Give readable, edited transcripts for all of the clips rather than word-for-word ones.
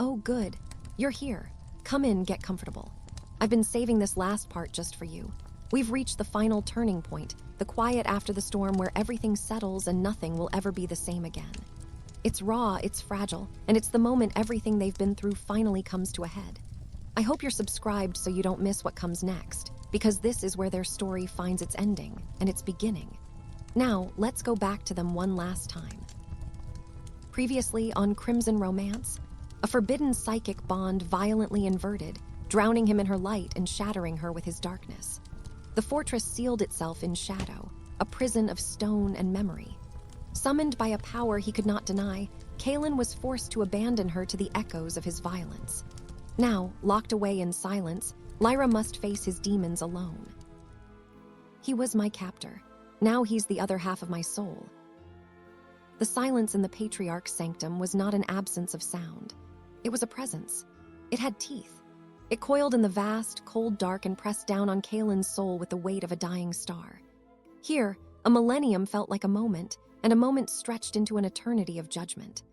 Oh, good. You're here. Come in, get comfortable. I've been saving this last part just for you. We've reached the final turning point, the quiet after the storm where everything settles and nothing will ever be the same again. It's raw, it's fragile, and it's the moment everything they've been through finally comes to a head. I hope you're subscribed so you don't miss what comes next, because this is where their story finds its ending and its beginning. Now, let's go back to them one last time. Previously on Crimson Romance, a forbidden psychic bond violently inverted, drowning him in her light and shattering her with his darkness. The fortress sealed itself in shadow, a prison of stone and memory. Summoned by a power he could not deny, Kaelen was forced to abandon her to the echoes of his violence. Now, locked away in silence, Lyra must face his demons alone. He was my captor. Now he's the other half of my soul. The silence in the Patriarch's sanctum was not an absence of sound. It was a presence. It had teeth. It coiled in the vast, cold dark and pressed down on Kaelen's soul with the weight of a dying star. Here, a millennium felt like a moment, and a moment stretched into an eternity of judgment.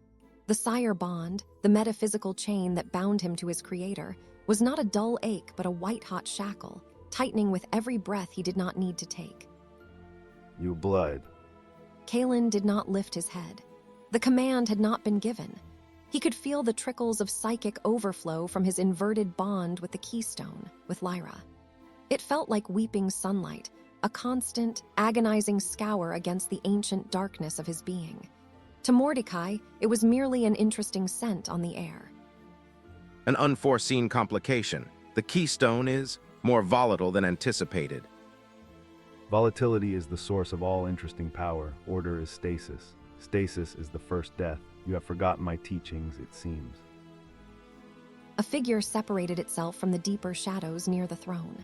The sire bond, the metaphysical chain that bound him to his creator, was not a dull ache but a white-hot shackle, tightening with every breath he did not need to take. You blood. Kaelen did not lift his head. The command had not been given. He could feel the trickles of psychic overflow from his inverted bond with the keystone, with Lyra. It felt like weeping sunlight, a constant, agonizing scour against the ancient darkness of his being. To Mordecai, it was merely an interesting scent on the air. An unforeseen complication. The keystone is more volatile than anticipated. Volatility is the source of all interesting power. Order is stasis. Stasis is the first death. You have forgotten my teachings, it seems. A figure separated itself from the deeper shadows near the throne.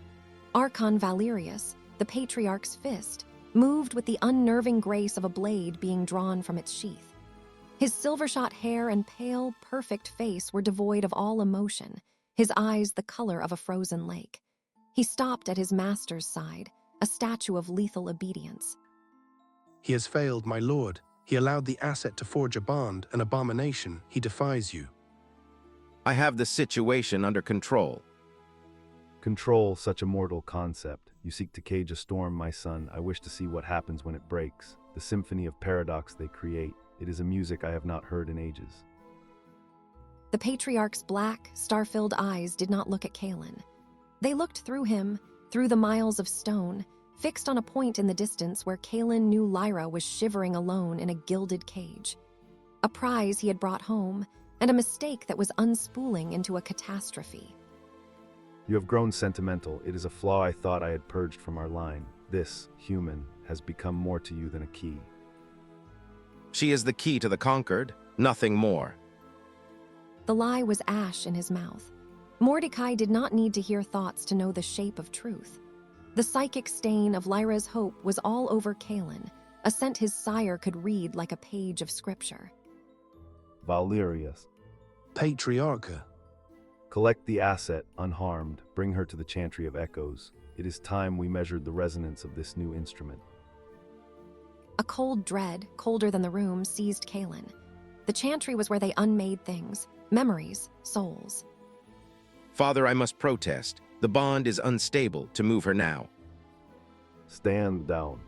Archon Valerius, the Patriarch's fist, moved with the unnerving grace of a blade being drawn from its sheath. His silver-shot hair and pale, perfect face were devoid of all emotion, his eyes the color of a frozen lake. He stopped at his master's side, a statue of lethal obedience. He has failed, my lord. He allowed the asset to forge a bond, an abomination. He defies you. I have the situation under control. Control, such a mortal concept. You seek to cage a storm, my son. I wish to see what happens when it breaks. The symphony of paradox they create. It is a music I have not heard in ages. The Patriarch's black, star-filled eyes did not look at Kaelen. They looked through him, through the miles of stone, fixed on a point in the distance where Kaelen knew Lyra was shivering alone in a gilded cage. A prize he had brought home, and a mistake that was unspooling into a catastrophe. You have grown sentimental. It is a flaw I thought I had purged from our line. This, human, has become more to you than a key. She is the key to the Concord, nothing more. The lie was ash in his mouth. Mordecai did not need to hear thoughts to know the shape of truth. The psychic stain of Lyra's hope was all over Kaelen, a scent his sire could read like a page of scripture. Valerius. Patriarch. Collect the asset, unharmed. Bring her to the Chantry of Echoes. It is time we measured the resonance of this new instrument. A cold dread, colder than the room, seized Kaelen. The Chantry was where they unmade things, memories, souls. Father, I must protest. The bond is unstable to move her now. Stand down.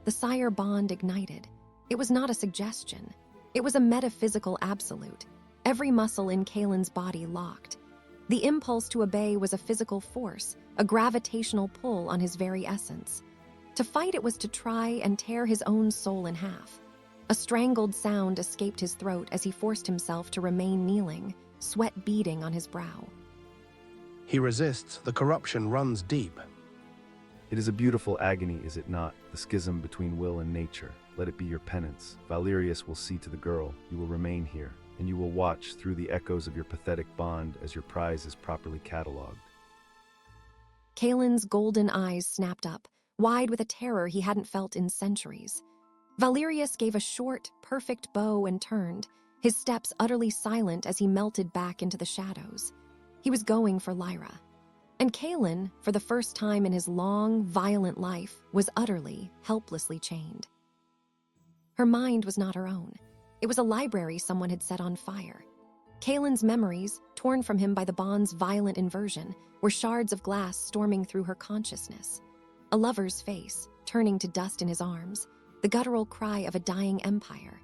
The sire bond ignited. It was not a suggestion. It was a metaphysical absolute. Every muscle in Kaelen's body locked. The impulse to obey was a physical force, a gravitational pull on his very essence. To fight it was to try and tear his own soul in half. A strangled sound escaped his throat as he forced himself to remain kneeling, sweat beading on his brow. He resists. The corruption runs deep. It is a beautiful agony, is it not? The schism between will and nature. Let it be your penance. Valerius will see to the girl. You will remain here, and you will watch through the echoes of your pathetic bond as your prize is properly catalogued. Kaelen's golden eyes snapped up, wide with a terror he hadn't felt in centuries. Valerius gave a short, perfect bow and turned, his steps utterly silent as he melted back into the shadows. He was going for Lyra. And Kaelen, for the first time in his long, violent life, was utterly, helplessly chained. Her mind was not her own. It was a library someone had set on fire. Kaelen's memories, torn from him by the bond's violent inversion, were shards of glass storming through her consciousness. A lover's face, turning to dust in his arms, the guttural cry of a dying empire.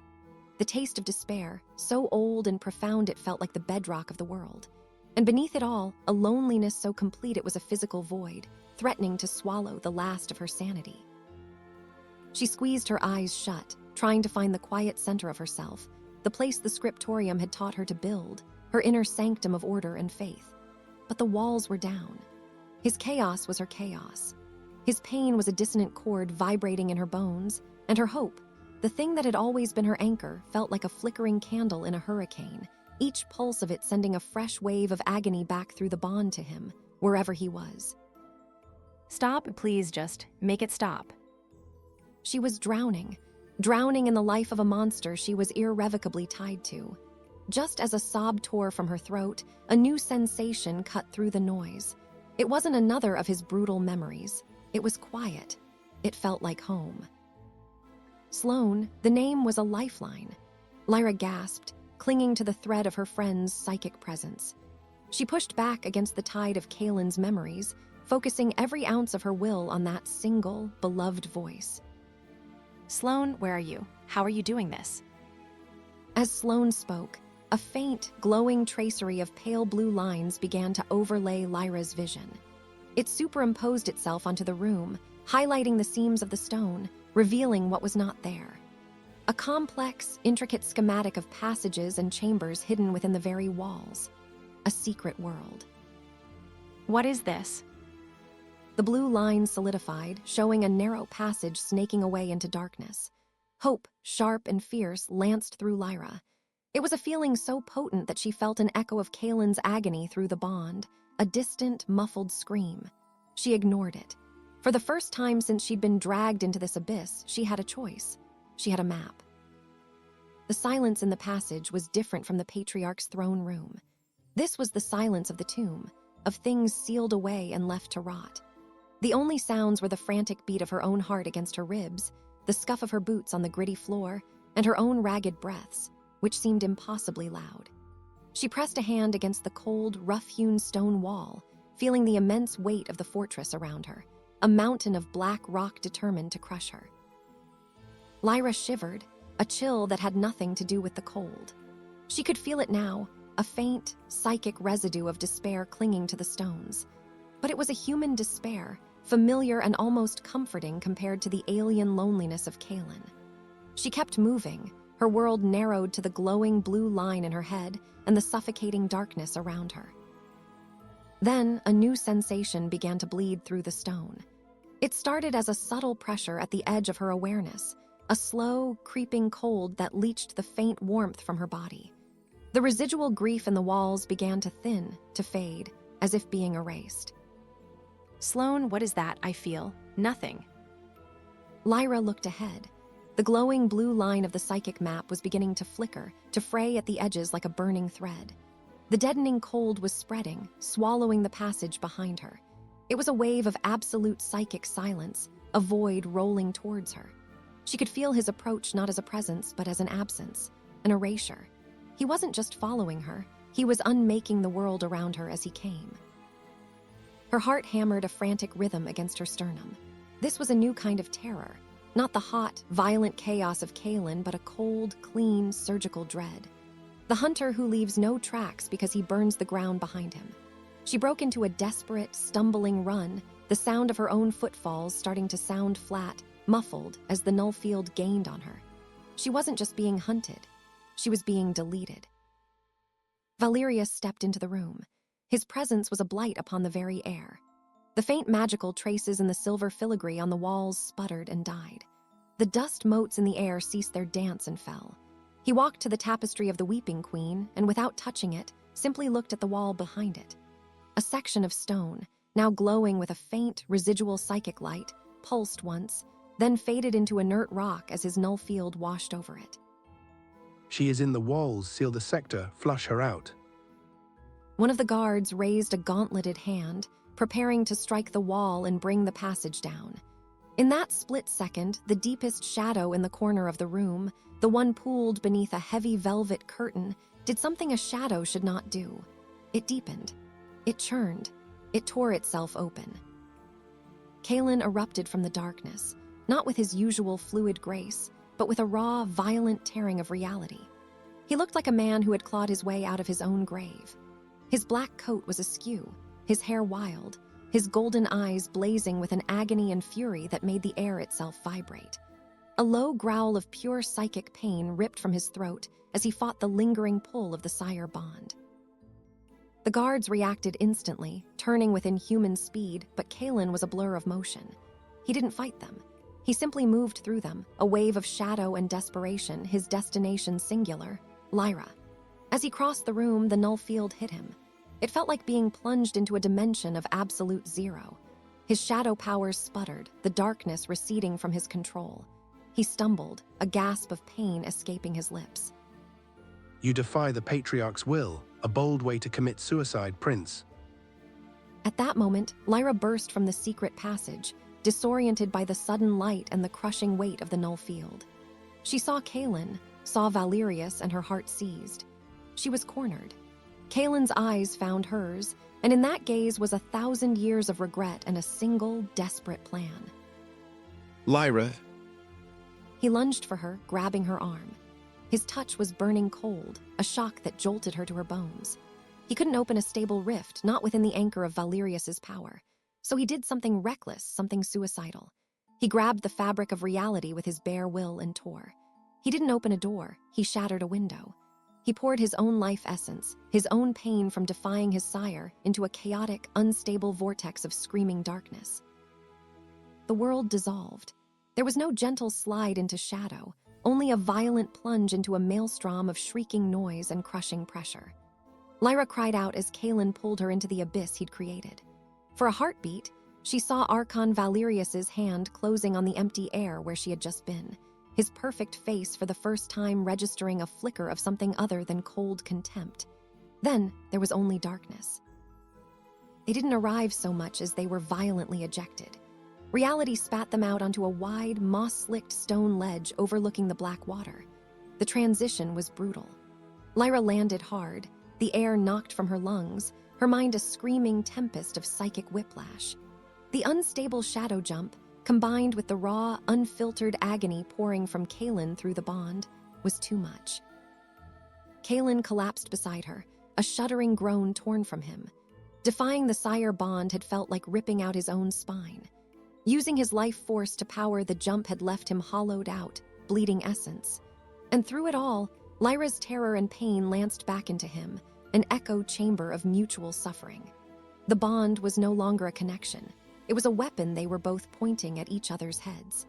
The taste of despair, so old and profound it felt like the bedrock of the world. And beneath it all, a loneliness so complete it was a physical void, threatening to swallow the last of her sanity. She squeezed her eyes shut, trying to find the quiet center of herself, the place the scriptorium had taught her to build, her inner sanctum of order and faith. But the walls were down. His chaos was her chaos. His pain was a dissonant chord vibrating in her bones, and her hope, the thing that had always been her anchor, felt like a flickering candle in a hurricane, each pulse of it sending a fresh wave of agony back through the bond to him, wherever he was. Stop, please just make it stop. She was drowning in the life of a monster she was irrevocably tied to. Just as a sob tore from her throat, a new sensation cut through the noise. It wasn't another of his brutal memories. It was quiet. It felt like home. Sloane, the name was a lifeline. Lyra gasped, clinging to the thread of her friend's psychic presence. She pushed back against the tide of Kaelen's memories, focusing every ounce of her will on that single, beloved voice. Sloane, where are you? How are you doing this? As Sloane spoke, a faint, glowing tracery of pale blue lines began to overlay Lyra's vision. It superimposed itself onto the room, highlighting the seams of the stone, revealing what was not there. A complex, intricate schematic of passages and chambers hidden within the very walls. A secret world. What is this? The blue line solidified, showing a narrow passage snaking away into darkness. Hope, sharp and fierce, lanced through Lyra. It was a feeling so potent that she felt an echo of Kaelen's agony through the bond, a distant, muffled scream. She ignored it. For the first time since she'd been dragged into this abyss, she had a choice. She had a map. The silence in the passage was different from the Patriarch's throne room. This was the silence of the tomb, of things sealed away and left to rot. The only sounds were the frantic beat of her own heart against her ribs, the scuff of her boots on the gritty floor, and her own ragged breaths, which seemed impossibly loud. She pressed a hand against the cold, rough-hewn stone wall, feeling the immense weight of the fortress around her, a mountain of black rock determined to crush her. Lyra shivered, a chill that had nothing to do with the cold. She could feel it now, a faint, psychic residue of despair clinging to the stones. But it was a human despair, familiar and almost comforting compared to the alien loneliness of Kaelen. She kept moving, her world narrowed to the glowing blue line in her head and the suffocating darkness around her. Then, a new sensation began to bleed through the stone. It started as a subtle pressure at the edge of her awareness, a slow, creeping cold that leached the faint warmth from her body. The residual grief in the walls began to thin, to fade, as if being erased. Sloane, what is that I feel? Nothing. Lyra looked ahead. The glowing blue line of the psychic map was beginning to flicker, to fray at the edges like a burning thread. The deadening cold was spreading, swallowing the passage behind her. It was a wave of absolute psychic silence, a void rolling towards her. She could feel his approach not as a presence, but as an absence, an erasure. He wasn't just following her, he was unmaking the world around her as he came. Her heart hammered a frantic rhythm against her sternum. This was a new kind of terror. Not the hot, violent chaos of Kaelen, but a cold, clean, surgical dread. The hunter who leaves no tracks because he burns the ground behind him. She broke into a desperate, stumbling run, the sound of her own footfalls starting to sound flat, muffled as the null field gained on her. She wasn't just being hunted. She was being deleted. Valerius stepped into the room. His presence was a blight upon the very air. The faint magical traces in the silver filigree on the walls sputtered and died. The dust motes in the air ceased their dance and fell. He walked to the tapestry of the Weeping Queen and, without touching it, simply looked at the wall behind it. A section of stone, now glowing with a faint, residual psychic light, pulsed once, then faded into inert rock as his null field washed over it. She is in the walls, seal the sector, flush her out. One of the guards raised a gauntleted hand, preparing to strike the wall and bring the passage down. In that split second, the deepest shadow in the corner of the room, the one pooled beneath a heavy velvet curtain, did something a shadow should not do. It deepened. It churned. It tore itself open. Kaelen erupted from the darkness, not with his usual fluid grace, but with a raw, violent tearing of reality. He looked like a man who had clawed his way out of his own grave. His black coat was askew, his hair wild, his golden eyes blazing with an agony and fury that made the air itself vibrate. A low growl of pure psychic pain ripped from his throat as he fought the lingering pull of the sire bond. The guards reacted instantly, turning with inhuman speed, but Kaelen was a blur of motion. He didn't fight them. He simply moved through them, a wave of shadow and desperation, his destination singular, Lyra. As he crossed the room, the null field hit him. It felt like being plunged into a dimension of absolute zero. His shadow powers sputtered, the darkness receding from his control. He stumbled, a gasp of pain escaping his lips. You defy the Patriarch's will, a bold way to commit suicide, Prince. At that moment, Lyra burst from the secret passage, disoriented by the sudden light and the crushing weight of the null field. She saw Kaelen, saw Valerius, and her heart seized. She was cornered. Kaelen's eyes found hers, and in that gaze was 1,000 years of regret and a single, desperate plan. Lyra. He lunged for her, grabbing her arm. His touch was burning cold, a shock that jolted her to her bones. He couldn't open a stable rift, not within the anchor of Valerius's power. So he did something reckless, something suicidal. He grabbed the fabric of reality with his bare will and tore. He didn't open a door, he shattered a window. He poured his own life essence, his own pain from defying his sire, into a chaotic, unstable vortex of screaming darkness. The world dissolved. There was no gentle slide into shadow, only a violent plunge into a maelstrom of shrieking noise and crushing pressure. Lyra cried out as Kaelen pulled her into the abyss he'd created. For a heartbeat, she saw Archon Valerius's hand closing on the empty air where she had just been, his perfect face for the first time registering a flicker of something other than cold contempt. Then there was only darkness. They didn't arrive so much as they were violently ejected. Reality spat them out onto a wide, moss-slicked stone ledge overlooking the black water. The transition was brutal. Lyra landed hard, the air knocked from her lungs, her mind a screaming tempest of psychic whiplash. The unstable shadow jump, combined with the raw, unfiltered agony pouring from Kaelen through the bond, was too much. Kaelen collapsed beside her, a shuddering groan torn from him. Defying the sire bond had felt like ripping out his own spine. Using his life force to power the jump had left him hollowed out, bleeding essence. And through it all, Lyra's terror and pain lanced back into him, an echo chamber of mutual suffering. The bond was no longer a connection. It was a weapon they were both pointing at each other's heads.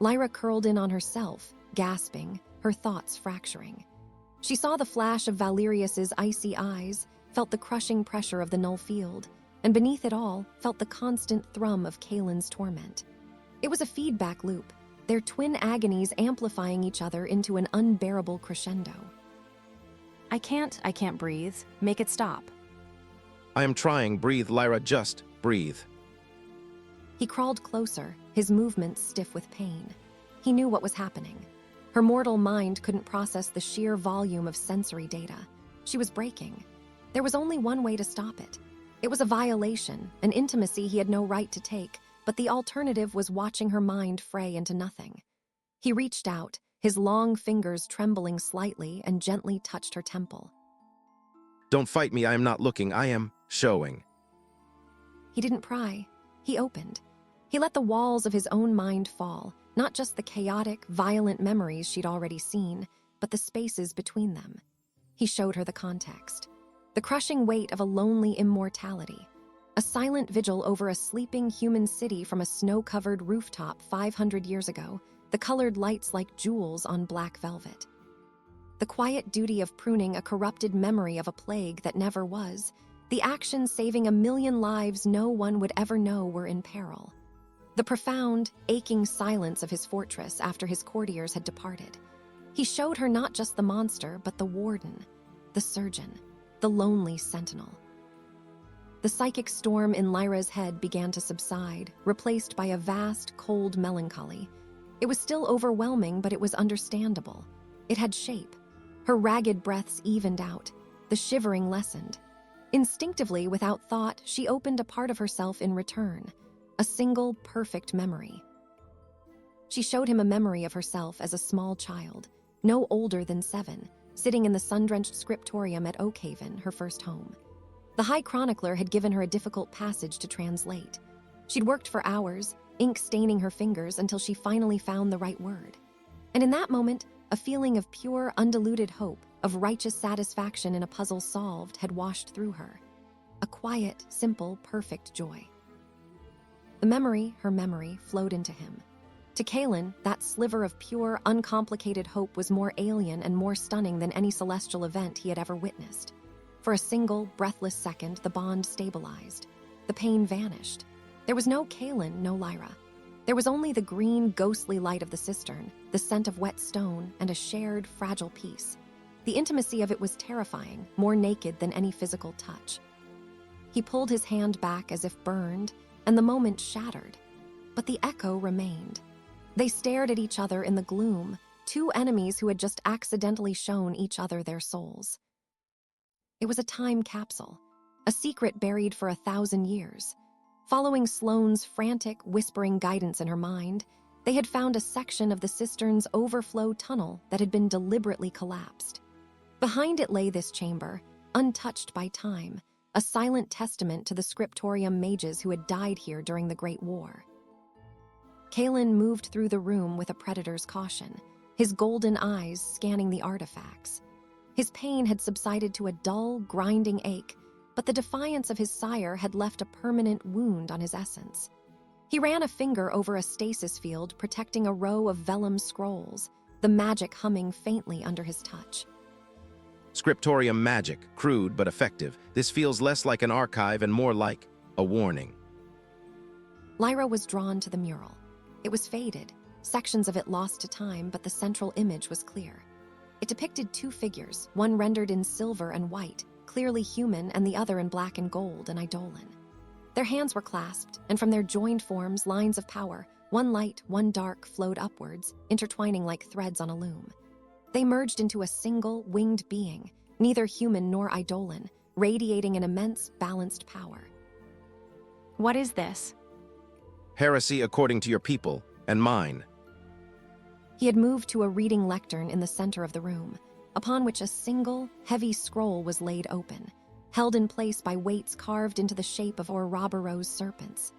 Lyra curled in on herself, gasping, her thoughts fracturing. She saw the flash of Valerius's icy eyes, felt the crushing pressure of the null field, and beneath it all, felt the constant thrum of Kaelen's torment. It was a feedback loop, their twin agonies amplifying each other into an unbearable crescendo. I can't breathe. Make it stop. I am trying. Breathe, Lyra, just breathe. He crawled closer, his movements stiff with pain. He knew what was happening. Her mortal mind couldn't process the sheer volume of sensory data. She was breaking. There was only one way to stop it. It was a violation, an intimacy he had no right to take, but the alternative was watching her mind fray into nothing. He reached out, his long fingers trembling slightly, and gently touched her temple. Don't fight me, I am not looking, I am showing. He didn't pry. He opened. He let the walls of his own mind fall, not just the chaotic, violent memories she'd already seen, but the spaces between them. He showed her the context. The crushing weight of a lonely immortality. A silent vigil over a sleeping human city from a snow-covered rooftop 500 years ago, the colored lights like jewels on black velvet. The quiet duty of pruning a corrupted memory of a plague that never was, the action saving 1,000,000 lives no one would ever know were in peril. The profound, aching silence of his fortress after his courtiers had departed. He showed her not just the monster, but the warden, the surgeon, the lonely sentinel. The psychic storm in Lyra's head began to subside, replaced by a vast, cold melancholy. It was still overwhelming, but it was understandable. It had shape. Her ragged breaths evened out. The shivering lessened. Instinctively, without thought, she opened a part of herself in return. A single, perfect memory. She showed him a memory of herself as a small child, no older than 7, sitting in the sun-drenched scriptorium at Oakhaven, her first home. The High Chronicler had given her a difficult passage to translate. She'd worked for hours, ink staining her fingers until she finally found the right word. And in that moment, a feeling of pure, undiluted hope, of righteous satisfaction in a puzzle solved, had washed through her. A quiet, simple, perfect joy. The memory, her memory, flowed into him. To Kaelen, that sliver of pure, uncomplicated hope was more alien and more stunning than any celestial event he had ever witnessed. For a single, breathless second, the bond stabilized. The pain vanished. There was no Kaelen, no Lyra. There was only the green, ghostly light of the cistern, the scent of wet stone, and a shared, fragile peace. The intimacy of it was terrifying, more naked than any physical touch. He pulled his hand back as if burned, and the moment shattered. But the echo remained. They stared at each other in the gloom, two enemies who had just accidentally shown each other their souls. It was a time capsule, a secret buried for 1,000 years. Following Sloane's frantic, whispering guidance in her mind, they had found a section of the cistern's overflow tunnel that had been deliberately collapsed. Behind it lay this chamber, untouched by time, a silent testament to the scriptorium mages who had died here during the Great War. Kaelen moved through the room with a predator's caution, his golden eyes scanning the artifacts. His pain had subsided to a dull, grinding ache, but the defiance of his sire had left a permanent wound on his essence. He ran a finger over a stasis field protecting a row of vellum scrolls, the magic humming faintly under his touch. Scriptorium magic, crude but effective. This feels less like an archive and more like a warning. Lyra was drawn to the mural. It was faded, sections of it lost to time, but the central image was clear. It depicted 2 figures, one rendered in silver and white, clearly human, and the other in black and gold, an eidolon. Their hands were clasped, and from their joined forms, lines of power, one light, one dark, flowed upwards, intertwining like threads on a loom. They merged into a single, winged being, neither human nor eidolon, radiating an immense, balanced power. What is this? Heresy according to your people, and mine. He had moved to a reading lectern in the center of the room, upon which a single, heavy scroll was laid open, held in place by weights carved into the shape of Ouroboros serpents.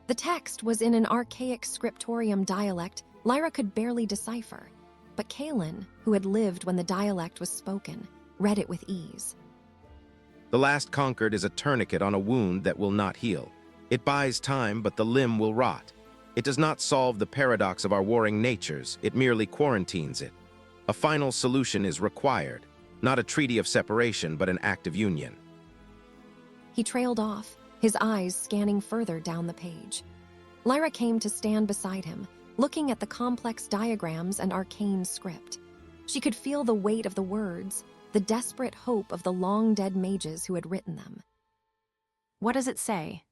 The text was in an archaic scriptorium dialect Lyra could barely decipher, but Kaelen, who had lived when the dialect was spoken, read it with ease. The last Concord is a tourniquet on a wound that will not heal. It buys time, but the limb will rot. It does not solve the paradox of our warring natures, it merely quarantines it. A final solution is required, not a treaty of separation, but an act of union. He trailed off, his eyes scanning further down the page. Lyra came to stand beside him, looking at the complex diagrams and arcane script. She could feel the weight of the words, the desperate hope of the long-dead mages who had written them. What does it say?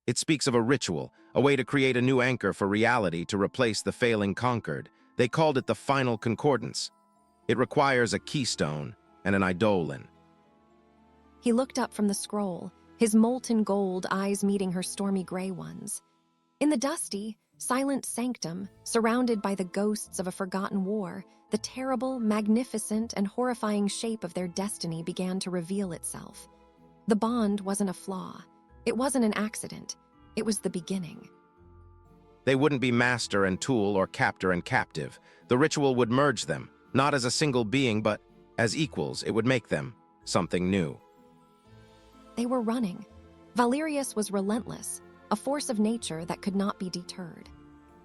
It speaks of a ritual, a way to create a new anchor for reality to replace the failing Concord. They called it the final concordance. It requires a keystone and an eidolon. He looked up from the scroll, his molten gold eyes meeting her stormy gray ones. In the dusty, silent sanctum, surrounded by the ghosts of a forgotten war, the terrible, magnificent, and horrifying shape of their destiny began to reveal itself. The bond wasn't a flaw. It wasn't an accident. It was the beginning. They wouldn't be master and tool or captor and captive. The ritual would merge them, not as a single being, but as equals. It would make them something new. They were running. Valerius was relentless, a force of nature that could not be deterred.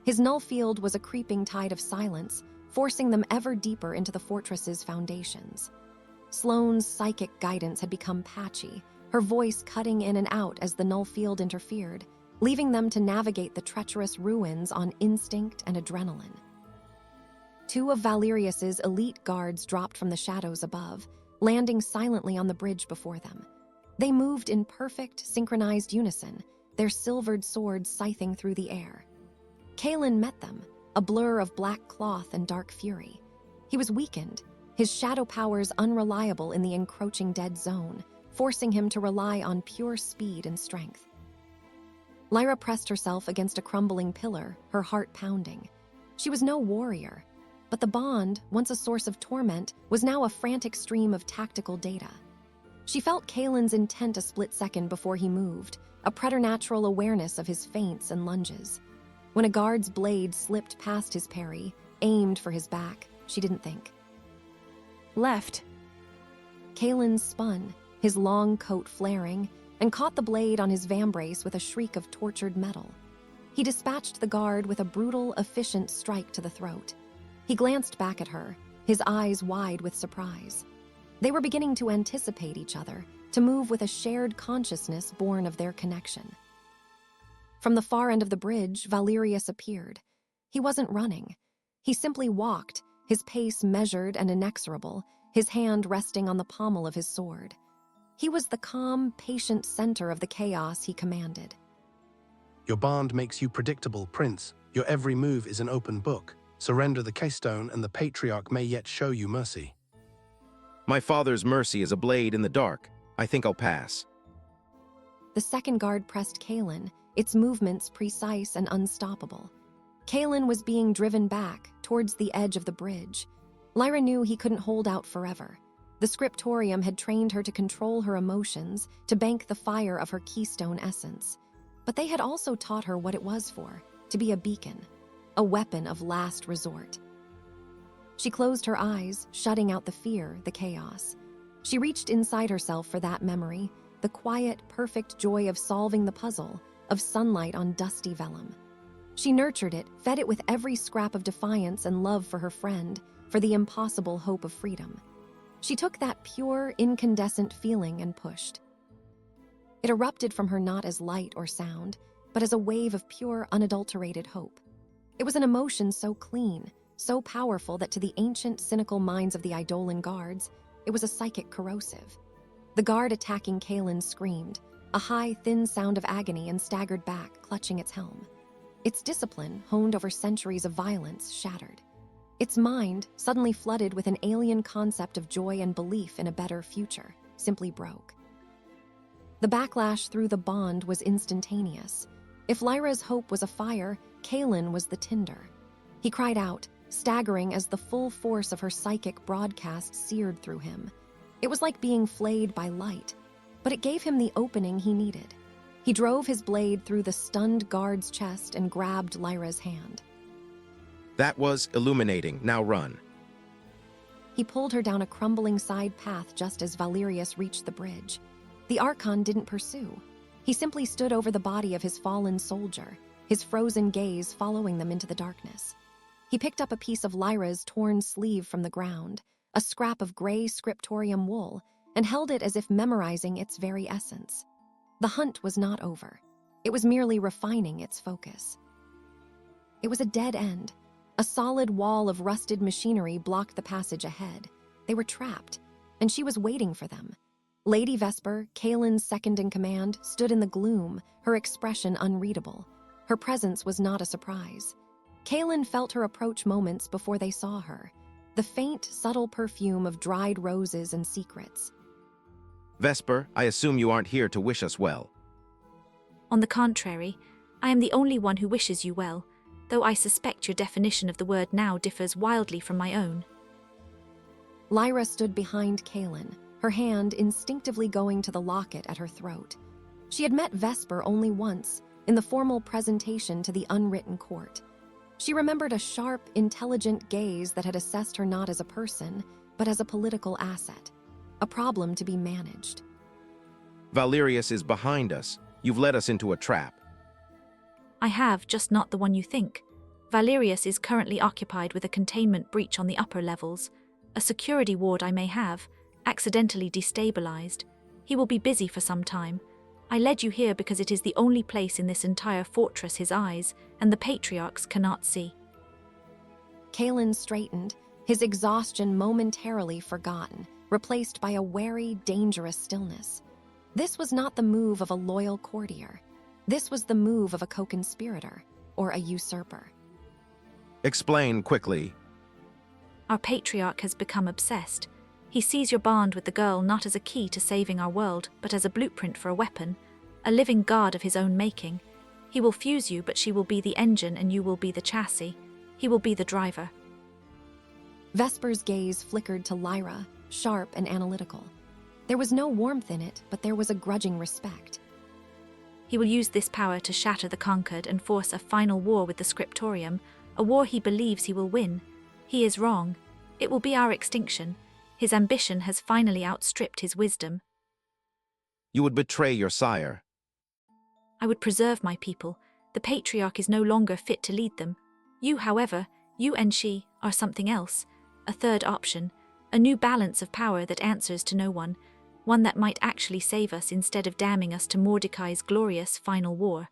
His null field was a creeping tide of silence, forcing them ever deeper into the fortress's foundations. Sloane's psychic guidance had become patchy, her voice cutting in and out as the null field interfered, leaving them to navigate the treacherous ruins on instinct and adrenaline. 2 of Valerius's elite guards dropped from the shadows above, landing silently on the bridge before them. They moved in perfect, synchronized unison, their silvered swords scything through the air. Kaelen met them, a blur of black cloth and dark fury. He was weakened, his shadow powers unreliable in the encroaching dead zone, forcing him to rely on pure speed and strength. Lyra pressed herself against a crumbling pillar, her heart pounding. She was no warrior, but the bond, once a source of torment, was now a frantic stream of tactical data. She felt Kaelen's intent a split second before he moved, a preternatural awareness of his feints and lunges. When a guard's blade slipped past his parry, aimed for his back, she didn't think. Left. Kaelen spun, his long coat flaring, and caught the blade on his vambrace with a shriek of tortured metal. He dispatched the guard with a brutal, efficient strike to the throat. He glanced back at her, his eyes wide with surprise. They were beginning to anticipate each other, to move with a shared consciousness born of their connection. From the far end of the bridge, Valerius appeared. He wasn't running. He simply walked, his pace measured and inexorable, his hand resting on the pommel of his sword. He was the calm, patient center of the chaos he commanded. Your bond makes you predictable, Prince. Your every move is an open book. Surrender the keystone and the Patriarch may yet show you mercy. My father's mercy is a blade in the dark. I think I'll pass. The second guard pressed Kaelen, its movements precise and unstoppable. Kaelen was being driven back, towards the edge of the bridge. Lyra knew he couldn't hold out forever. The scriptorium had trained her to control her emotions, to bank the fire of her keystone essence. But they had also taught her what it was for, to be a beacon, a weapon of last resort. She closed her eyes, shutting out the fear, the chaos. She reached inside herself for that memory, the quiet, perfect joy of solving the puzzle, of sunlight on dusty vellum. She nurtured it, fed it with every scrap of defiance and love for her friend, for the impossible hope of freedom. She took that pure, incandescent feeling and pushed. It erupted from her not as light or sound, but as a wave of pure, unadulterated hope. It was an emotion so clean, so powerful that to the ancient, cynical minds of the Eidolon guards, it was a psychic corrosive. The guard attacking Kaelen screamed, a high, thin sound of agony, and staggered back, clutching its helm. Its discipline, honed over centuries of violence, shattered. Its mind, suddenly flooded with an alien concept of joy and belief in a better future, simply broke. The backlash through the bond was instantaneous. If Lyra's hope was a fire, Kaelen was the tinder. He cried out, staggering as the full force of her psychic broadcast seared through him. It was like being flayed by light, but it gave him the opening he needed. He drove his blade through the stunned guard's chest and grabbed Lyra's hand. That was illuminating. Now run. He pulled her down a crumbling side path just as Valerius reached the bridge. The Archon didn't pursue. He simply stood over the body of his fallen soldier, his frozen gaze following them into the darkness. He picked up a piece of Lyra's torn sleeve from the ground, a scrap of gray scriptorium wool, and held it as if memorizing its very essence. The hunt was not over. It was merely refining its focus. It was a dead end. A solid wall of rusted machinery blocked the passage ahead. They were trapped, and she was waiting for them. Lady Vesper, Kaelen's second-in-command, stood in the gloom, her expression unreadable. Her presence was not a surprise. Kaelen felt her approach moments before they saw her, the faint, subtle perfume of dried roses and secrets. Vesper, I assume you aren't here to wish us well. On the contrary, I am the only one who wishes you well, though I suspect your definition of the word now differs wildly from my own. Lyra stood behind Kaelen, her hand instinctively going to the locket at her throat. She had met Vesper only once, in the formal presentation to the unwritten court. She remembered a sharp, intelligent gaze that had assessed her not as a person, but as a political asset, a problem to be managed. Valerius is behind us. You've led us into a trap. I have, just not the one you think. Valerius is currently occupied with a containment breach on the upper levels. A security ward I may have, accidentally destabilized. He will be busy for some time. I led you here because it is the only place in this entire fortress his eyes and the Patriarchs cannot see. Kaelen straightened, his exhaustion momentarily forgotten, replaced by a wary, dangerous stillness. This was not the move of a loyal courtier. This was the move of a co-conspirator, or a usurper. Explain quickly. Our Patriarch has become obsessed. He sees your bond with the girl not as a key to saving our world, but as a blueprint for a weapon, a living guard of his own making. He will fuse you, but she will be the engine and you will be the chassis. He will be the driver. Vesper's gaze flickered to Lyra, sharp and analytical. There was no warmth in it, but there was a grudging respect. He will use this power to shatter the Concord and force a final war with the Scriptorium, a war he believes he will win. He is wrong. It will be our extinction. His ambition has finally outstripped his wisdom. You would betray your sire. I would preserve my people. The Patriarch is no longer fit to lead them. You, however, you and she, are something else. A third option. A new balance of power that answers to no one. One that might actually save us instead of damning us to Mordecai's glorious final war.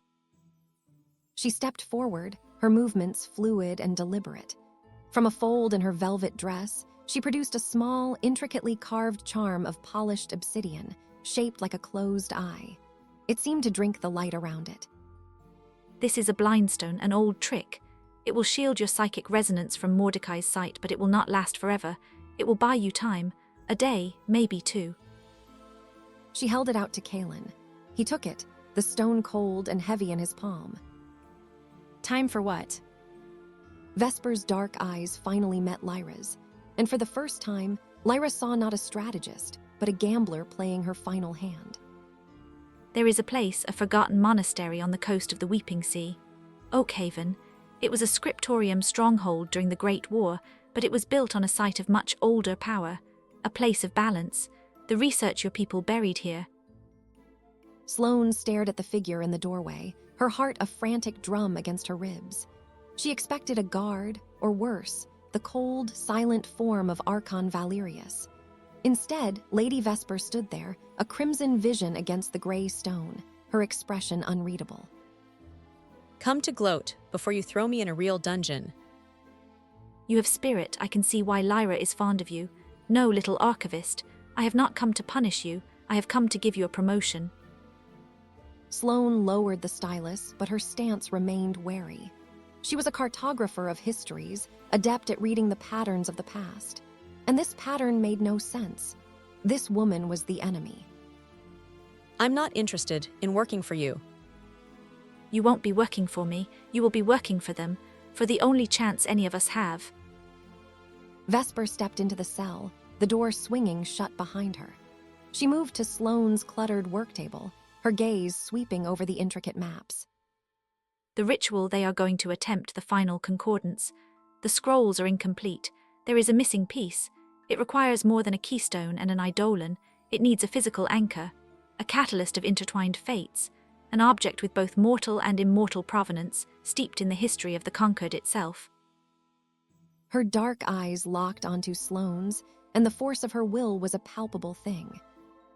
She stepped forward, her movements fluid and deliberate. From a fold in her velvet dress, she produced a small, intricately carved charm of polished obsidian, shaped like a closed eye. It seemed to drink the light around it. This is a blindstone, an old trick. It will shield your psychic resonance from Mordecai's sight, but it will not last forever. It will buy you time, a day, maybe two. She held it out to Kaelen. He took it, the stone cold and heavy in his palm. Time for what? Vesper's dark eyes finally met Lyra's, and for the first time, Lyra saw not a strategist, but a gambler playing her final hand. There is a place, a forgotten monastery on the coast of the Weeping Sea. Oakhaven. It was a scriptorium stronghold during the Great War, but it was built on a site of much older power, a place of balance, the research your people buried here. Sloane stared at the figure in the doorway, her heart a frantic drum against her ribs. She expected a guard, or worse, the cold, silent form of Archon Valerius. Instead, Lady Vesper stood there, a crimson vision against the gray stone, her expression unreadable. Come to gloat before you throw me in a real dungeon. You have spirit, I can see why Lyra is fond of you. No, little archivist, I have not come to punish you, I have come to give you a promotion. Sloane lowered the stylus, but her stance remained wary. She was a cartographer of histories, adept at reading the patterns of the past. And this pattern made no sense. This woman was the enemy. I'm not interested in working for you. You won't be working for me, you will be working for them, for the only chance any of us have. Vesper stepped into the cell, the door swinging shut behind her. She moved to Sloane's cluttered work table, her gaze sweeping over the intricate maps. The ritual they are going to attempt, the final concordance. The scrolls are incomplete. There is a missing piece. It requires more than a keystone and an eidolon. It needs a physical anchor, a catalyst of intertwined fates, an object with both mortal and immortal provenance, steeped in the history of the Concord itself. Her dark eyes locked onto Sloane's, and the force of her will was a palpable thing.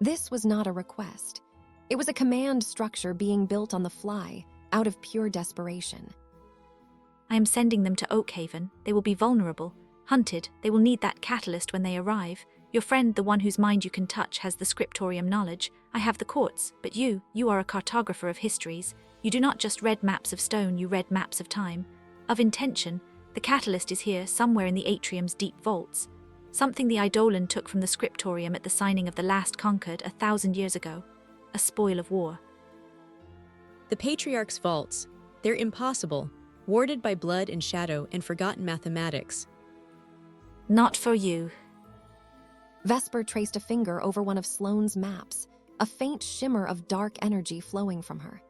This was not a request. It was a command structure being built on the fly, out of pure desperation. I am sending them to Oakhaven. They will be vulnerable, hunted. They will need that catalyst when they arrive. Your friend, the one whose mind you can touch, has the scriptorium knowledge. I have the quartz, but you are a cartographer of histories. You do not just read maps of stone, you read maps of time, of intention. The catalyst is here, somewhere in the atrium's deep vaults. Something the eidolon took from the scriptorium at the signing of the last Concord 1,000 years ago. A spoil of war. The Patriarch's vaults. They're impossible, warded by blood and shadow and forgotten mathematics. Not for you. Vesper traced a finger over one of Sloane's maps, a faint shimmer of dark energy flowing from her.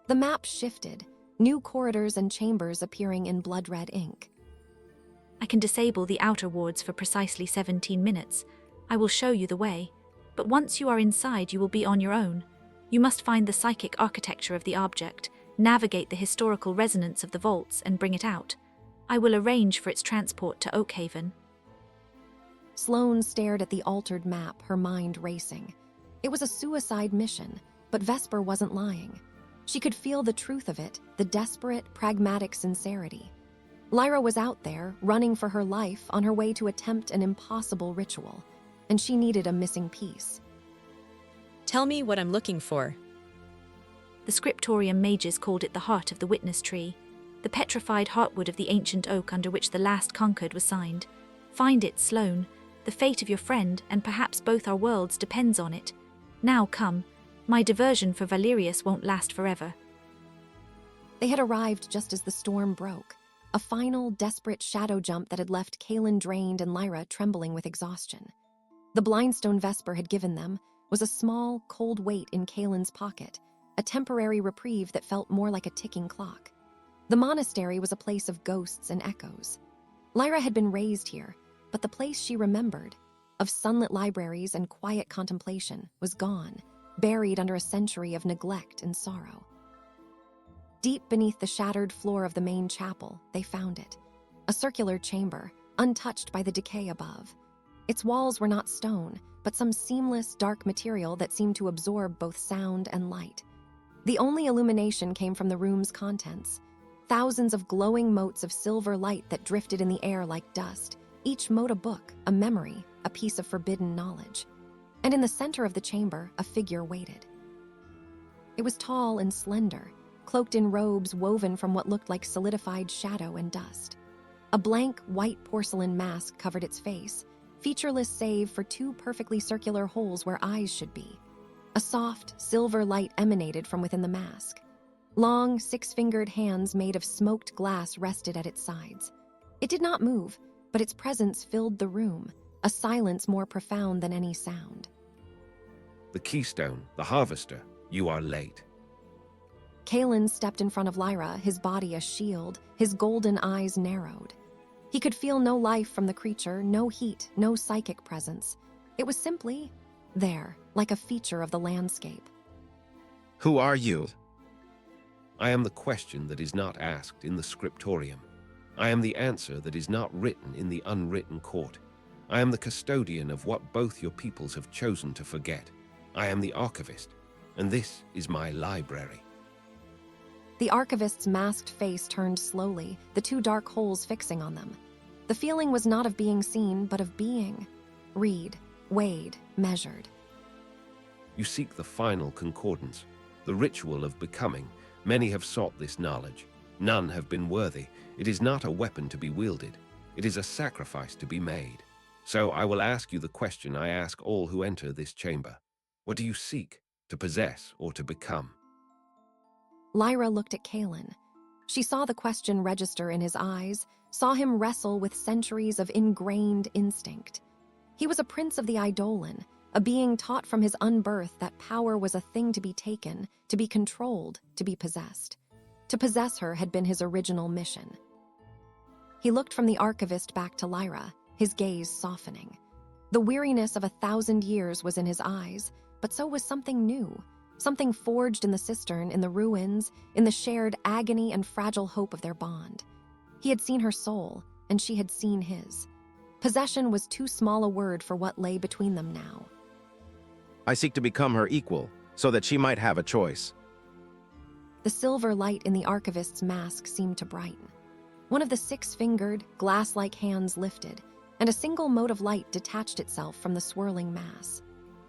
The map shifted, new corridors and chambers appearing in blood-red ink. I can disable the outer wards for precisely 17 minutes. I will show you the way. But once you are inside, you will be on your own. You must find the psychic architecture of the object, navigate the historical resonance of the vaults, and bring it out. I will arrange for its transport to Oakhaven. Sloane stared at the altered map, her mind racing. It was a suicide mission, but Vesper wasn't lying. She could feel the truth of it, the desperate, pragmatic sincerity. Lyra was out there, running for her life, on her way to attempt an impossible ritual, and she needed a missing piece. Tell me what I'm looking for. The scriptorium mages called it the heart of the witness tree, the petrified heartwood of the ancient oak under which the last Concord was signed. Find it, Sloane. The fate of your friend, and perhaps both our worlds, depends on it. Now come. My diversion for Valerius won't last forever. They had arrived just as the storm broke, a final, desperate shadow jump that had left Kaelen drained and Lyra trembling with exhaustion. The Blindstone Vesper had given them was a small, cold weight in Kaelen's pocket, a temporary reprieve that felt more like a ticking clock. The monastery was a place of ghosts and echoes. Lyra had been raised here, but the place she remembered, of sunlit libraries and quiet contemplation, was gone, buried under a century of neglect and sorrow. Deep beneath the shattered floor of the main chapel, they found it, a circular chamber, untouched by the decay above. Its walls were not stone, but some seamless, dark material that seemed to absorb both sound and light. The only illumination came from the room's contents, thousands of glowing motes of silver light that drifted in the air like dust, each mote a book, a memory, a piece of forbidden knowledge. And in the center of the chamber, a figure waited. It was tall and slender, cloaked in robes woven from what looked like solidified shadow and dust. A blank, white porcelain mask covered its face, featureless save for two perfectly circular holes where eyes should be. A soft, silver light emanated from within the mask. Long, six-fingered hands made of smoked glass rested at its sides. It did not move, but its presence filled the room, a silence more profound than any sound. The Keystone, the Harvester, you are late. Kaelen stepped in front of Lyra, his body a shield, his golden eyes narrowed. He could feel no life from the creature, no heat, no psychic presence. It was simply there, like a feature of the landscape. Who are you? I am the question that is not asked in the scriptorium. I am the answer that is not written in the unwritten court. I am the custodian of what both your peoples have chosen to forget. I am the archivist, and this is my library. The archivist's masked face turned slowly, the two dark holes fixing on them. The feeling was not of being seen, but of being. Read, weighed, measured. You seek the final concordance, the ritual of becoming. Many have sought this knowledge. None have been worthy. It is not a weapon to be wielded. It is a sacrifice to be made. So I will ask you the question I ask all who enter this chamber. What do you seek, to possess or to become? Lyra looked at Kaelen. She saw the question register in his eyes, saw him wrestle with centuries of ingrained instinct. He was a prince of the Eidolon, a being taught from his unbirth that power was a thing to be taken, to be controlled, to be possessed. To possess her had been his original mission. He looked from the archivist back to Lyra, his gaze softening. The weariness of 1,000 years was in his eyes, but so was something new. Something forged in the cistern, in the ruins, in the shared agony and fragile hope of their bond. He had seen her soul, and she had seen his. Possession was too small a word for what lay between them now. I seek to become her equal, so that she might have a choice. The silver light in the archivist's mask seemed to brighten. One of the six-fingered, glass-like hands lifted, and a single mote of light detached itself from the swirling mass.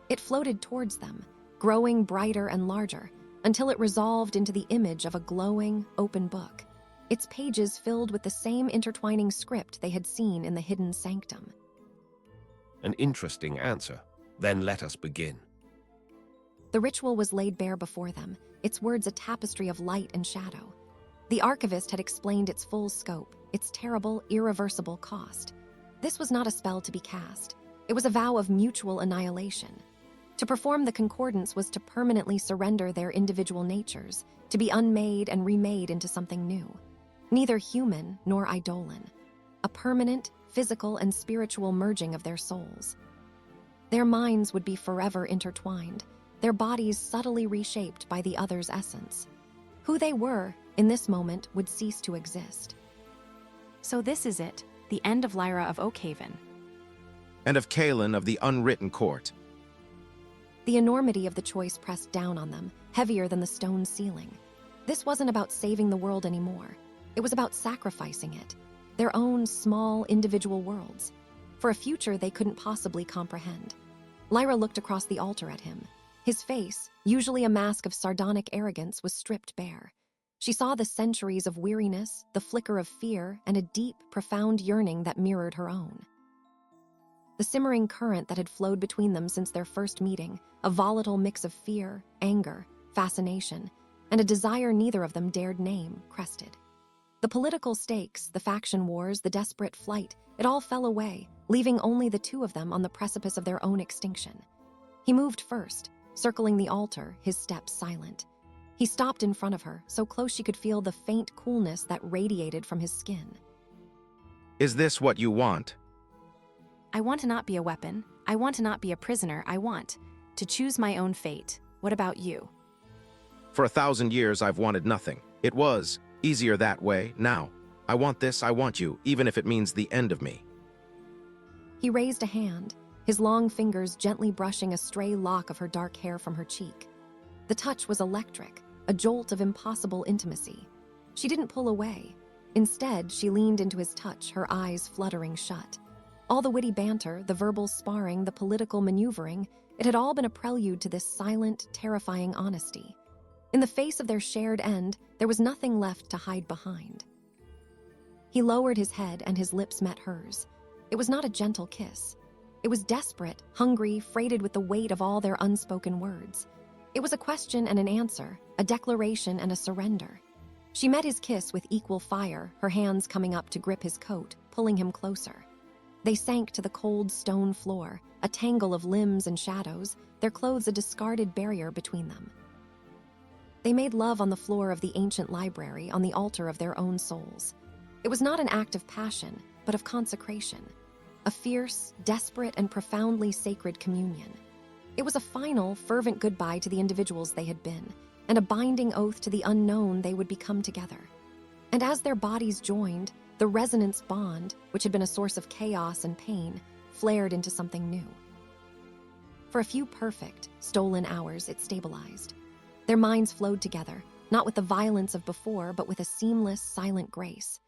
It floated towards them, growing brighter and larger, until it resolved into the image of a glowing, open book, its pages filled with the same intertwining script they had seen in the hidden sanctum. An interesting answer. Then let us begin. The ritual was laid bare before them, its words a tapestry of light and shadow. The archivist had explained its full scope, its terrible, irreversible cost. This was not a spell to be cast. It was a vow of mutual annihilation. To perform the concordance was to permanently surrender their individual natures, to be unmade and remade into something new. Neither human nor Eidolon. A permanent, physical and spiritual merging of their souls. Their minds would be forever intertwined, their bodies subtly reshaped by the other's essence. Who they were, in this moment, would cease to exist. So this is it, the end of Lyra of Oakhaven. And of Kaelen of the unwritten court. The enormity of the choice pressed down on them, heavier than the stone ceiling. This wasn't about saving the world anymore. It was about sacrificing it, their own small individual worlds, for a future they couldn't possibly comprehend. Lyra looked across the altar at him. His face, usually a mask of sardonic arrogance, was stripped bare. She saw the centuries of weariness, the flicker of fear, and a deep, profound yearning that mirrored her own. the simmering current that had flowed between them since their first meeting, a volatile mix of fear, anger, fascination, and a desire neither of them dared name, crested. The political stakes, the faction wars, the desperate flight, it all fell away, leaving only the two of them on the precipice of their own extinction. He moved first, circling the altar, his steps silent. He stopped in front of her, so close she could feel the faint coolness that radiated from his skin. Is this what you want? I want to not be a weapon. I want to not be a prisoner. I want to choose my own fate. What about you? For 1,000 years, I've wanted nothing. It was easier that way. Now, I want this, I want you, even if it means the end of me. He raised a hand, his long fingers gently brushing a stray lock of her dark hair from her cheek. The touch was electric, a jolt of impossible intimacy. She didn't pull away. Instead, she leaned into his touch, her eyes fluttering shut. All the witty banter, the verbal sparring, the political maneuvering, it had all been a prelude to this silent, terrifying honesty. In the face of their shared end, there was nothing left to hide behind. He lowered his head and his lips met hers. It was not a gentle kiss. It was desperate, hungry, freighted with the weight of all their unspoken words. It was a question and an answer, a declaration and a surrender. She met his kiss with equal fire, her hands coming up to grip his coat, pulling him closer. They sank to the cold stone floor, a tangle of limbs and shadows, their clothes a discarded barrier between them. They made love on the floor of the ancient library, on the altar of their own souls. It was not an act of passion, but of consecration. A fierce, desperate, and profoundly sacred communion. It was a final, fervent goodbye to the individuals they had been, and a binding oath to the unknown they would become together. And as their bodies joined, the resonance bond, which had been a source of chaos and pain, flared into something new. For a few perfect, stolen hours, it stabilized. Their minds flowed together, not with the violence of before, but with a seamless, silent grace.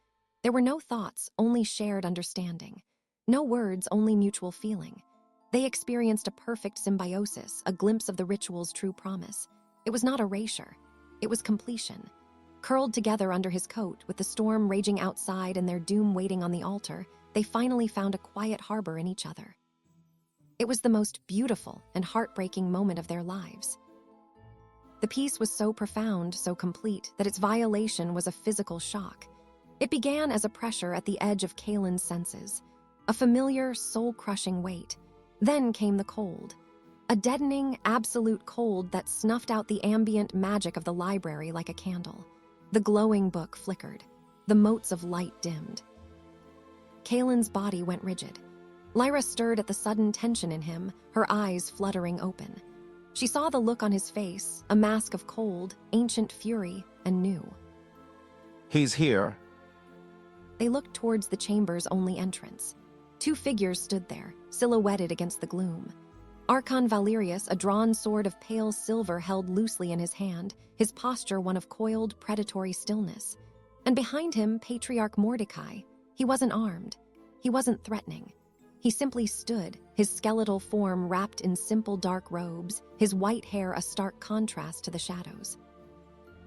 There were no thoughts, only shared understanding. No words, only mutual feeling. They experienced a perfect symbiosis, a glimpse of the ritual's true promise. It was not erasure. It was completion. Curled together under his coat, with the storm raging outside and their doom waiting on the altar, they finally found a quiet harbor in each other. It was the most beautiful and heartbreaking moment of their lives. The peace was so profound, so complete, that its violation was a physical shock. It began as a pressure at the edge of Kaelen's senses, a familiar, soul-crushing weight. Then came the cold, a deadening, absolute cold that snuffed out the ambient magic of the library like a candle. The glowing book flickered. The motes of light dimmed. Kaelen's body went rigid. Lyra stirred at the sudden tension in him, her eyes fluttering open. She saw the look on his face, a mask of cold, ancient fury, and new. He's here. They looked towards the chamber's only entrance. Two figures stood there, silhouetted against the gloom. Archon Valerius, a drawn sword of pale silver held loosely in his hand, his posture one of coiled, predatory stillness. And behind him, Patriarch Mordecai. He wasn't armed. He wasn't threatening. He simply stood, his skeletal form wrapped in simple dark robes, his white hair a stark contrast to the shadows.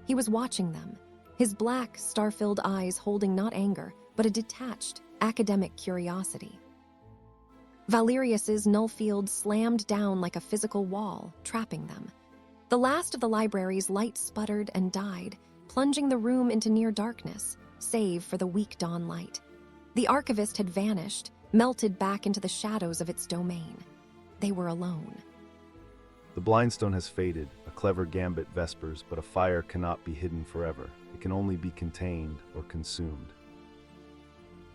He was watching them, his black, star-filled eyes holding not anger, but a detached, academic curiosity. Valerius's null field slammed down like a physical wall, trapping them. The last of the library's light sputtered and died, plunging the room into near darkness, save for the weak dawn light. The archivist had vanished, melted back into the shadows of its domain. They were alone. The blindstone has faded, a clever gambit Vespers, but a fire cannot be hidden forever. It can only be contained or consumed.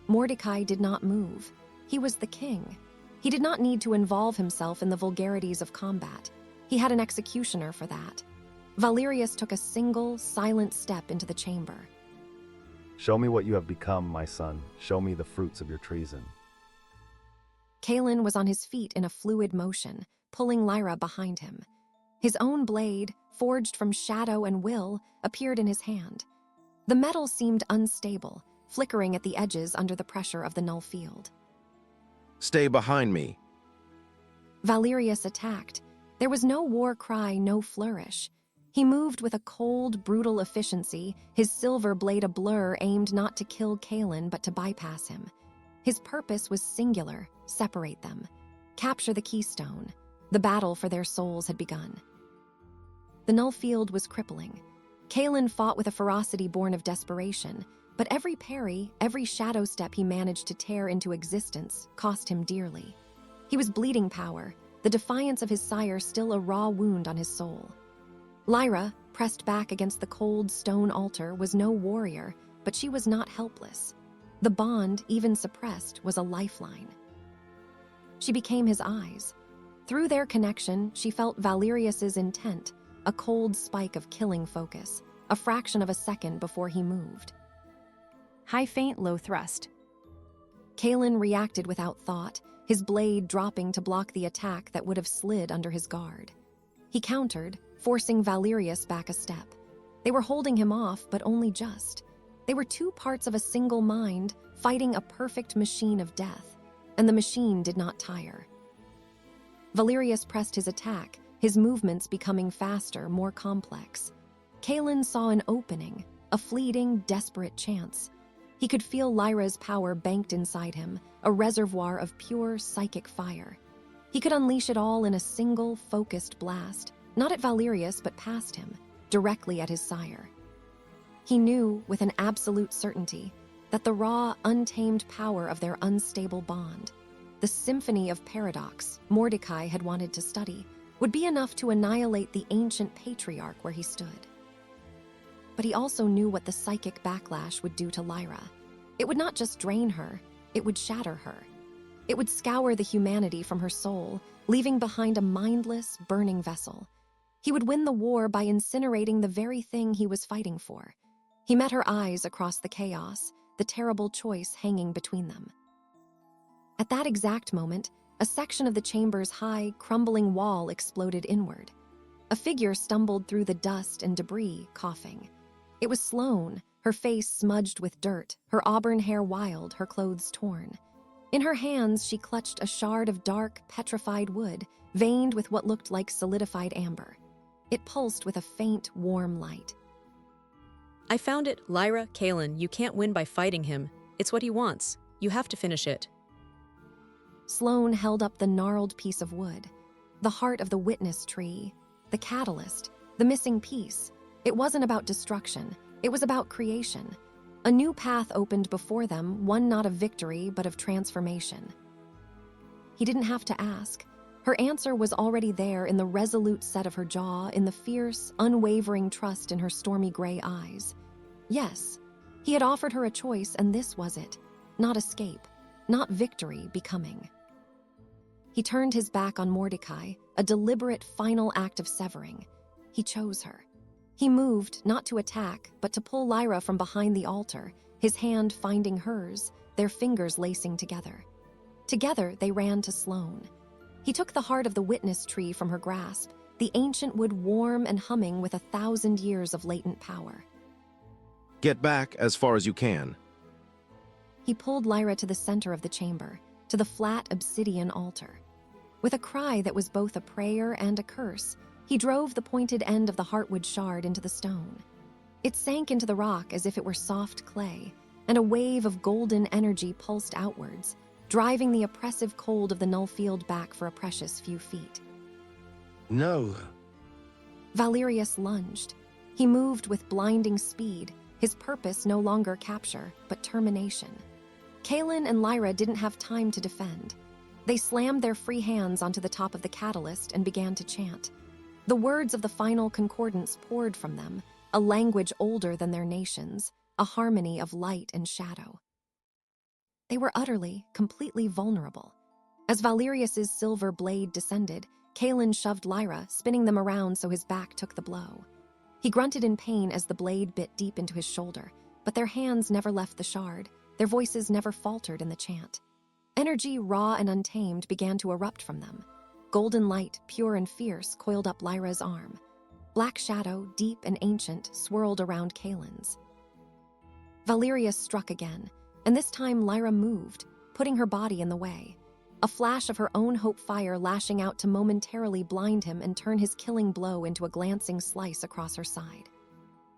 Mordecai did not move. He was the king. He did not need to involve himself in the vulgarities of combat. He had an executioner for that. Valerius took a single, silent step into the chamber. Show me what you have become, my son. Show me the fruits of your treason. Kaelen was on his feet in a fluid motion, pulling Lyra behind him. His own blade, forged from shadow and will, appeared in his hand. The metal seemed unstable, flickering at the edges under the pressure of the null field. Stay behind me. Valerius attacked. There was no war cry, no flourish. He moved with a cold, brutal efficiency, his silver blade a blur aimed not to kill Kaelen but to bypass him. His purpose was singular, separate them. Capture the keystone. The battle for their souls had begun. The null field was crippling. Kaelen fought with a ferocity born of desperation, but every parry, every shadow step he managed to tear into existence cost him dearly. He was bleeding power, the defiance of his sire still a raw wound on his soul. Lyra, pressed back against the cold stone altar, was no warrior, but she was not helpless. The bond, even suppressed, was a lifeline. She became his eyes. Through their connection, she felt Valerius's intent, a cold spike of killing focus, a fraction of a second before he moved. High feint, low thrust. Kaelen reacted without thought, his blade dropping to block the attack that would have slid under his guard. He countered, forcing Valerius back a step. They were holding him off, but only just. They were two parts of a single mind, fighting a perfect machine of death, and the machine did not tire. Valerius pressed his attack, his movements becoming faster, more complex. Kaelen saw an opening, a fleeting, desperate chance. He could feel Lyra's power banked inside him, a reservoir of pure psychic fire. He could unleash it all in a single, focused blast, not at Valerius, but past him, directly at his sire. He knew, with an absolute certainty, that the raw, untamed power of their unstable bond, the symphony of paradox Mordecai had wanted to study, would be enough to annihilate the ancient patriarch where he stood. But he also knew what the psychic backlash would do to Lyra. It would not just drain her, it would shatter her. It would scour the humanity from her soul, leaving behind a mindless, burning vessel. He would win the war by incinerating the very thing he was fighting for. He met her eyes across the chaos, the terrible choice hanging between them. At that exact moment, a section of the chamber's high, crumbling wall exploded inward. A figure stumbled through the dust and debris, coughing. It was Sloane, her face smudged with dirt, her auburn hair wild, her clothes torn. In her hands, she clutched a shard of dark, petrified wood, veined with what looked like solidified amber. It pulsed with a faint, warm light. I found it, Lyra, Kaelen. You can't win by fighting him. It's what he wants. You have to finish it. Sloane held up the gnarled piece of wood, the heart of the witness tree, the catalyst, the missing piece. It wasn't about destruction. It was about creation. A new path opened before them, one not of victory, but of transformation. He didn't have to ask. Her answer was already there in the resolute set of her jaw, in the fierce, unwavering trust in her stormy gray eyes. Yes, he had offered her a choice, and this was it. Not escape, not victory, becoming. He turned his back on Mordecai, a deliberate final act of severing. He chose her. He moved, not to attack, but to pull Lyra from behind the altar, his hand finding hers, their fingers lacing together. Together, they ran to Sloane. He took the heart of the witness tree from her grasp, the ancient wood warm and humming with 1,000 years of latent power. Get back as far as you can. He pulled Lyra to the center of the chamber, to the flat obsidian altar. With a cry that was both a prayer and a curse, he drove the pointed end of the heartwood shard into the stone. It sank into the rock as if it were soft clay, and a wave of golden energy pulsed outwards, driving the oppressive cold of the null field back for a precious few feet. No. Valerius lunged. He moved with blinding speed, his purpose no longer capture, but termination. Kaelen and Lyra didn't have time to defend. They slammed their free hands onto the top of the catalyst and began to chant. The words of the final concordance poured from them, a language older than their nations, a harmony of light and shadow. They were utterly, completely vulnerable. As Valerius's silver blade descended, Kaelen shoved Lyra, spinning them around so his back took the blow. He grunted in pain as the blade bit deep into his shoulder, but their hands never left the shard, their voices never faltered in the chant. Energy, raw and untamed, began to erupt from them. Golden light, pure and fierce, coiled up Lyra's arm. Black shadow, deep and ancient, swirled around Kaelen's. Valerius struck again, and this time Lyra moved, putting her body in the way. A flash of her own hope fire lashing out to momentarily blind him and turn his killing blow into a glancing slice across her side.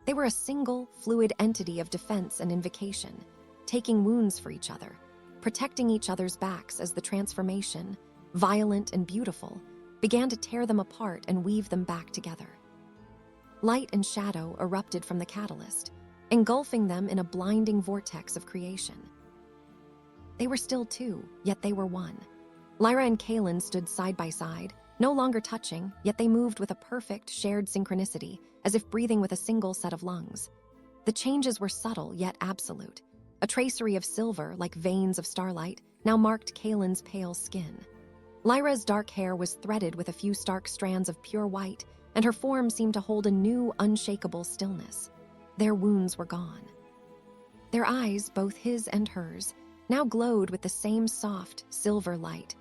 They were a single, fluid entity of defense and invocation, taking wounds for each other, protecting each other's backs as the transformation, violent and beautiful, began to tear them apart and weave them back together. Light and shadow erupted from the catalyst, engulfing them in a blinding vortex of creation. They were still two, yet they were one. Lyra and Kaelen stood side by side, no longer touching, yet they moved with a perfect, shared synchronicity, as if breathing with a single set of lungs. The changes were subtle, yet absolute. A tracery of silver, like veins of starlight, now marked Kaelen's pale skin. Lyra's dark hair was threaded with a few stark strands of pure white, and her form seemed to hold a new, unshakable stillness. Their wounds were gone. Their eyes, both his and hers, now glowed with the same soft, silver light,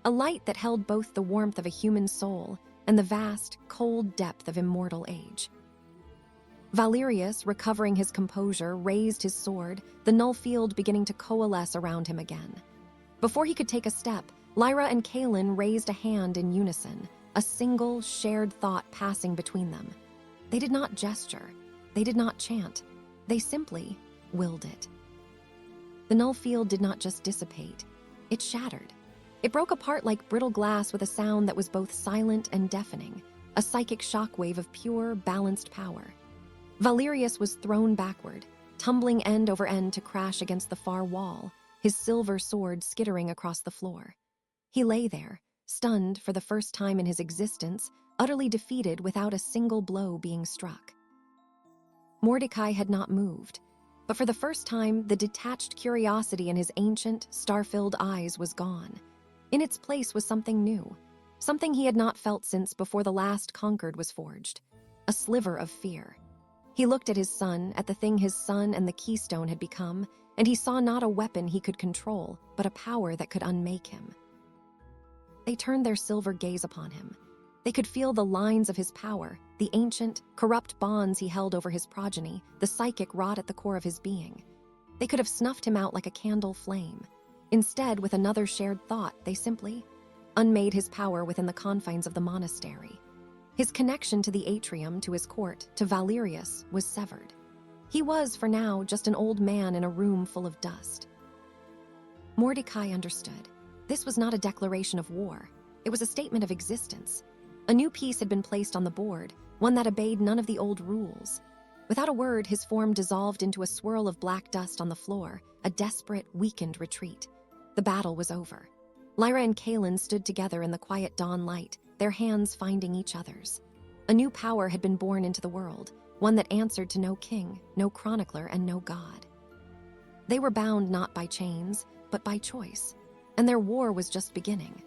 a light that held both the warmth of a human soul and the vast, cold depth of immortal age. Valerius, recovering his composure, raised his sword, the null field beginning to coalesce around him again. Before he could take a step, Lyra and Kaelen raised a hand in unison, a single, shared thought passing between them. They did not gesture. They did not chant. They simply willed it. The null field did not just dissipate. It shattered. It broke apart like brittle glass with a sound that was both silent and deafening, a psychic shockwave of pure, balanced power. Valerius was thrown backward, tumbling end over end to crash against the far wall, his silver sword skittering across the floor. He lay there, stunned for the first time in his existence, utterly defeated without a single blow being struck. Mordecai had not moved, but for the first time, the detached curiosity in his ancient, star-filled eyes was gone. In its place was something new, something he had not felt since before the last Concord was forged, a sliver of fear. He looked at his son, at the thing his son and the keystone had become, and he saw not a weapon he could control, but a power that could unmake him. They turned their silver gaze upon him. They could feel the lines of his power, the ancient, corrupt bonds he held over his progeny, the psychic wrought at the core of his being. They could have snuffed him out like a candle flame. Instead, with another shared thought, they simply unmade his power within the confines of the monastery. His connection to the atrium, to his court, to Valerius, was severed. He was, for now, just an old man in a room full of dust. Mordecai understood. This was not a declaration of war. It was a statement of existence. A new piece had been placed on the board, one that obeyed none of the old rules. Without a word, his form dissolved into a swirl of black dust on the floor, a desperate, weakened retreat. The battle was over. Lyra and Kaelen stood together in the quiet dawn light, their hands finding each other's. A new power had been born into the world, one that answered to no king, no chronicler, and no god. They were bound not by chains, but by choice, and their war was just beginning.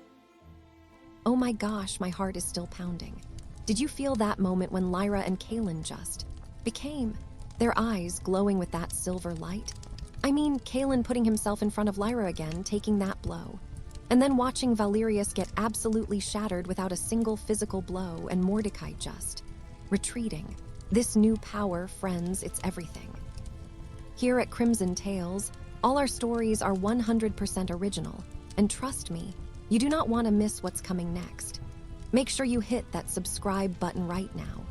Oh my gosh, my heart is still pounding. Did you feel that moment when Lyra and Kaelen just became, their eyes glowing with that silver light? I mean, Kaelen putting himself in front of Lyra again, taking that blow. And then watching Valerius get absolutely shattered without a single physical blow, and Mordecai just retreating. This new power, friends, it's everything. Here at Crimson Tales, all our stories are 100% original, and trust me, you do not want to miss what's coming next. Make sure you hit that subscribe button right now.